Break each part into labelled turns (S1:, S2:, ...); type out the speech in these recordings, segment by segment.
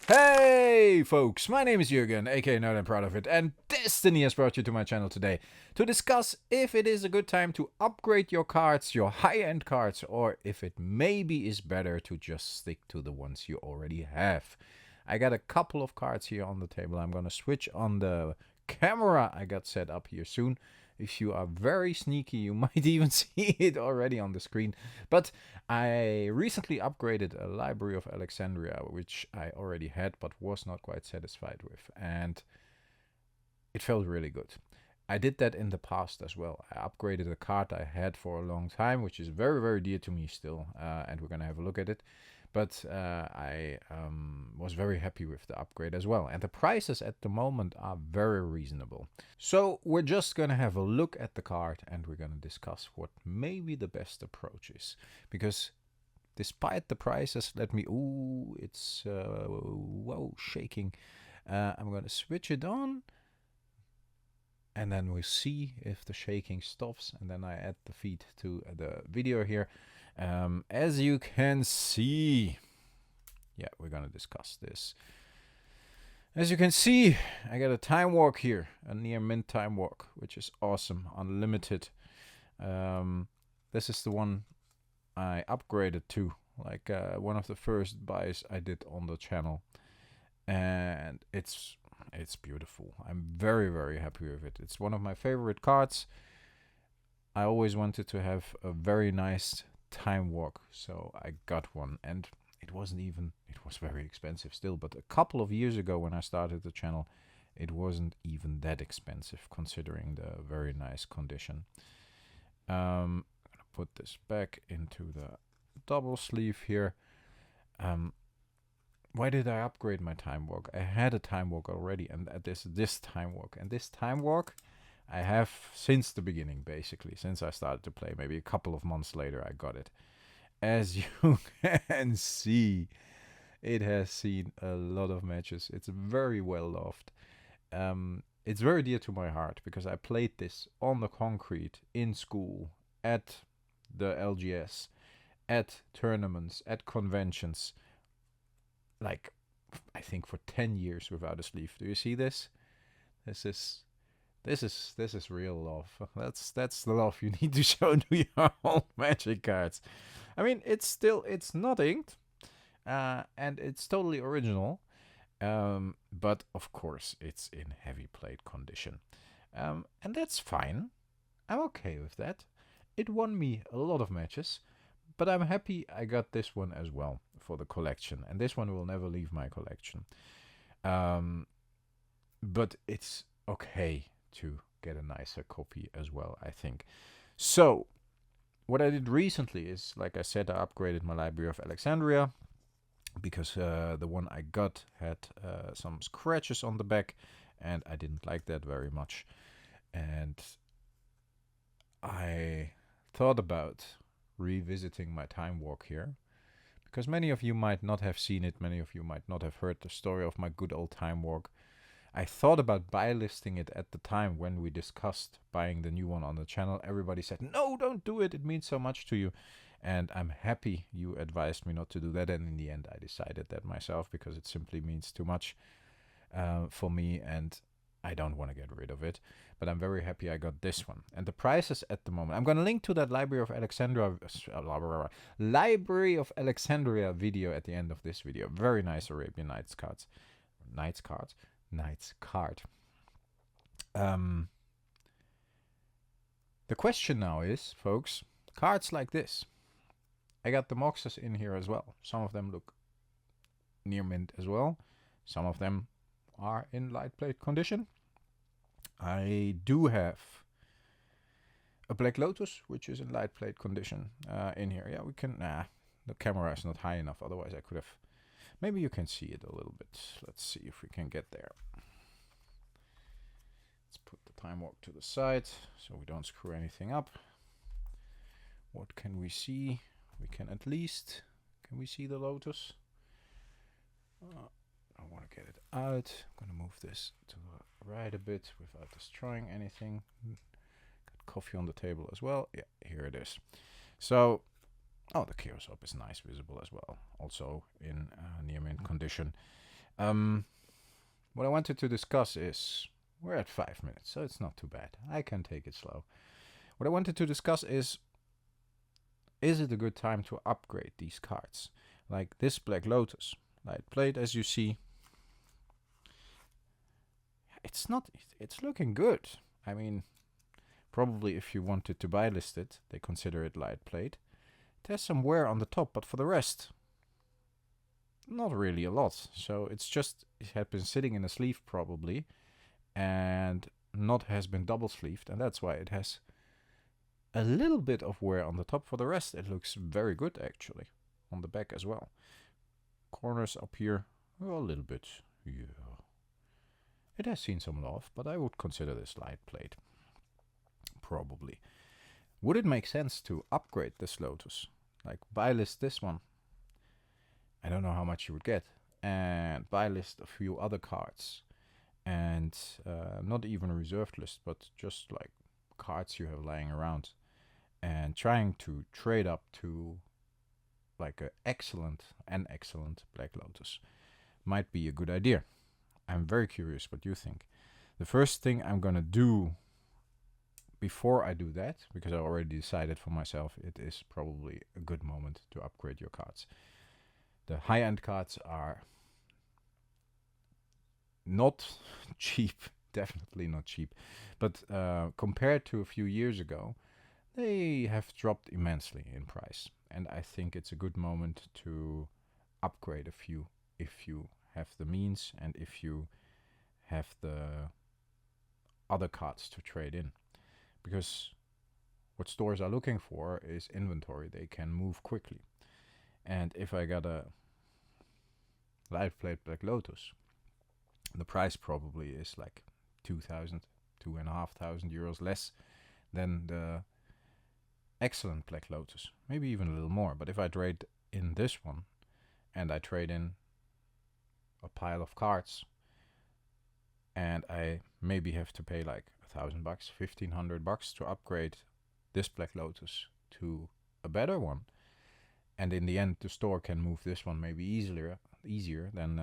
S1: Hey folks, my name is Jürgen, aka Nerd and Proud of It, and Destiny has brought you to my channel today to discuss if it is a good time to upgrade your cards, your high-end cards, or if it maybe is better to just stick to the ones you already have. I got a couple of cards here on the table. I'm gonna switch on the camera I got set up here soon. If you are very sneaky, you might even see it already on the screen. But I recently upgraded a Library of Alexandria, which I already had but was not quite satisfied with. And it felt really good. I did that in the past as well. I upgraded a card I had for a long time, which is very, very dear to me still. And we're going to have a look at it. But I was very happy with the upgrade as well. And the prices at the moment are very reasonable. So we're just going to have a look at the card and we're going to discuss what maybe the best approach is. Because despite the prices, it's shaking. I'm going to switch it on. And then we see if the shaking stops. And then I add the feed to the video here. As you can see, yeah, we're gonna discuss this. As you can see, I got a time walk here, a near mint time walk, which is awesome, unlimited. This is the one I upgraded to, like one of the first buys I did on the channel, and it's beautiful. I'm very, very happy with it. It's one of my favorite cards. I always wanted to have a very nice time walk, so I got one, and it was very expensive still, but a couple of years ago when I started the channel, it wasn't even that expensive considering the very nice condition. I'm gonna put this back into the double sleeve here. Why did I upgrade my time walk? I had a time walk already, and this time walk, and this time walk I have since the beginning, basically, since I started to play. Maybe a couple of months later I got it. As you can see, it has seen a lot of matches. It's very well loved. It's very dear to my heart because I played this on the concrete in school, at the LGS, at tournaments, at conventions, like I think for 10 years without a sleeve. Do you see this? This is real love. That's the love you need to show to your own Magic cards. I mean, it's not inked, and it's totally original. But of course, it's in heavy plate condition, and that's fine. I'm okay with that. It won me a lot of matches, but I'm happy I got this one as well for the collection, and this one will never leave my collection. But it's okay to get a nicer copy as well, I think. So, what I did recently is, like I said, I upgraded my Library of Alexandria because the one I got had some scratches on the back, and I didn't like that very much. And I thought about revisiting my time walk here because many of you might not have seen it, many of you might not have heard the story of my good old time walk. I thought about buy listing it at the time when we discussed buying the new one on the channel. Everybody said, no, don't do it. It means so much to you. And I'm happy you advised me not to do that. And in the end, I decided that myself because it simply means too much for me. And I don't want to get rid of it. But I'm very happy I got this one. And the prices at the moment, I'm going to link to that Library of Alexandria video at the end of this video. Very nice Arabian Nights cards. Nights card. The question now is, folks, cards like this. I got the Moxes in here as well. Some of them look near mint as well. Some of them are in light plate condition. I do have a Black Lotus, which is in light plate condition in here. Yeah, we can... the camera is not high enough, otherwise I could have... Maybe you can see it a little bit. Let's see if we can get there. Let's put the time walk to the side so we don't screw anything up. What can we see? We can at least... Can we see the Lotus? I want to get it out. I'm going to move this to the right a bit without destroying anything. Got coffee on the table as well. Yeah, here it is. So... Oh, the Chaos Orb is nice visible as well. Also in near mint condition. What I wanted to discuss is, we're at 5 minutes, so it's not too bad. I can take it slow. What I wanted to discuss is it a good time to upgrade these cards? Like this Black Lotus, light plate, as you see. It's looking good. I mean, probably if you wanted to buy list it, they consider it light plate. There's some wear on the top, but for the rest, not really a lot. So it's just, it had been sitting in a sleeve probably, and not has been double sleeved, and that's why it has a little bit of wear on the top. For the rest, it looks very good actually, on the back as well. Corners up here, well, a little bit, yeah. It has seen some love, but I would consider this light plate. Probably. Would it make sense to upgrade this Lotus? Like buy list this one. I don't know how much you would get. And buy list a few other cards. And not even a reserved list, but just like cards you have lying around. And trying to trade up to like an excellent Black Lotus. Might be a good idea. I'm very curious what you think. The first thing I'm gonna do before I do that, because I already decided for myself, it is probably a good moment to upgrade your cards. The high-end cards are not cheap, definitely not cheap, but compared to a few years ago, they have dropped immensely in price. And I think it's a good moment to upgrade a few if you have the means and if you have the other cards to trade in. Because what stores are looking for is inventory. They can move quickly. And if I got a light plate Black Lotus, the price probably is like 2,000, 2,500 euros less than the excellent Black Lotus. Maybe even a little more. But if I trade in this one and I trade in a pile of cards and I maybe have to pay like $1,000, $1,500 to upgrade this Black Lotus to a better one, and in the end the store can move this one maybe easier than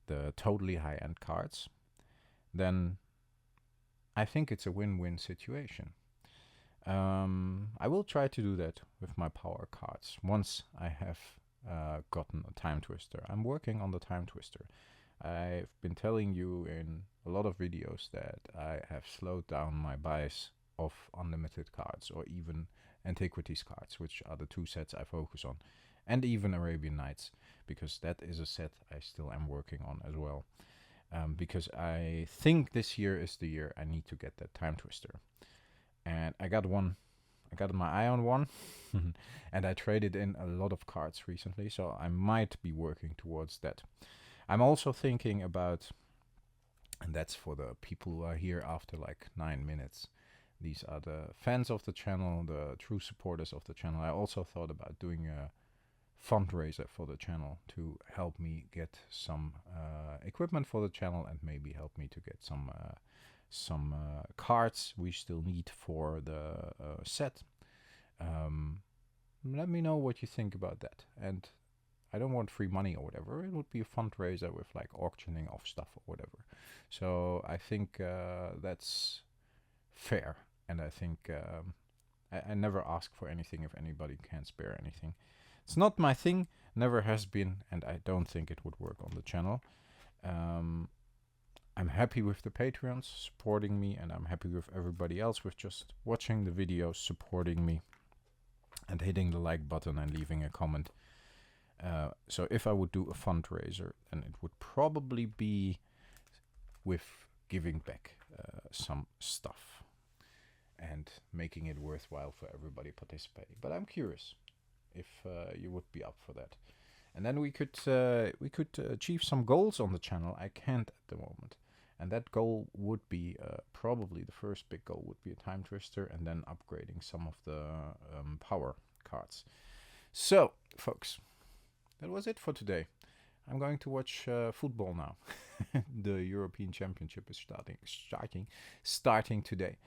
S1: the totally high-end cards, then I think it's a win-win situation. I will try to do that with my power cards once I have gotten a time twister. I'm working on the time twister. I've been telling you in a lot of videos that I have slowed down my buys of unlimited cards or even antiquities cards, which are the two sets I focus on, and even Arabian Nights, because that is a set I still am working on as well. Because I think this year is the year I need to get that time twister. And I got my eye on one, and I traded in a lot of cards recently, so I might be working towards that. I'm also thinking about, and that's for the people who are here after like 9 minutes. These are the fans of the channel, the true supporters of the channel. I also thought about doing a fundraiser for the channel to help me get some equipment for the channel and maybe help me to get some cards we still need for the set. Let me know what you think about that. And I don't want free money or whatever. It would be a fundraiser with like auctioning off stuff or whatever. So I think that's fair. And I think I never ask for anything if anybody can spare anything. It's not my thing, never has been, and I don't think it would work on the channel. I'm happy with the Patreons supporting me, and I'm happy with everybody else with just watching the videos, supporting me, and hitting the like button and leaving a comment. So if I would do a fundraiser, then it would probably be with giving back some stuff and making it worthwhile for everybody participating. But I'm curious if you would be up for that. And then we could achieve some goals on the channel. I can't at the moment. And that goal would be, probably the first big goal would be a time twister and then upgrading some of the power cards. So, folks, that was it for today. I'm going to watch football now. The European Championship is starting today.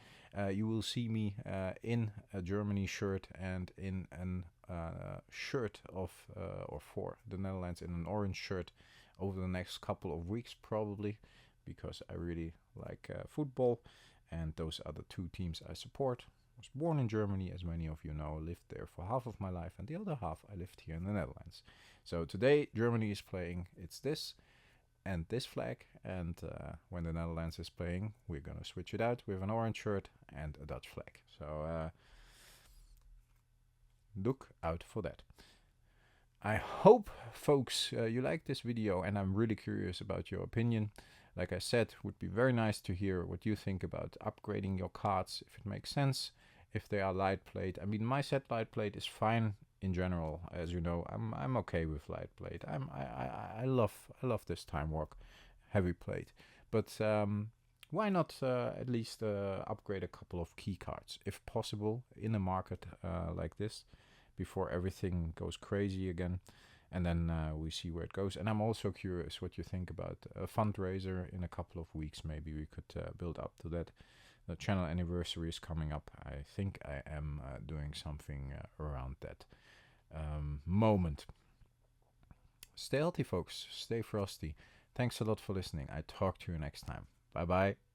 S1: You will see me in a Germany shirt and in an shirt of or for the Netherlands, in an orange shirt over the next couple of weeks probably, because I really like football, and those are the two teams I support. I was born in Germany, as many of you know, lived there for half of my life, and the other half I lived here in the Netherlands. So today Germany is playing, it's this and this flag, and when the Netherlands is playing, we're gonna switch it out with an orange shirt and a Dutch flag. So look out for that. I hope, folks, you like this video, and I'm really curious about your opinion. Like I said, it would be very nice to hear what you think about upgrading your cards, if it makes sense, if they are light plate. I mean, my set light plate is fine in general, as you know. I'm okay with light plate. I love this time walk heavy plate, but why not at least upgrade a couple of key cards, if possible, in a market like this, before everything goes crazy again, and then we see where it goes. And I'm also curious what you think about a fundraiser in a couple of weeks. Maybe we could build up to that. The channel anniversary is coming up. I think I am doing something around that moment. Stay healthy, folks. Stay frosty. Thanks a lot for listening. I talk to you next time. Bye bye.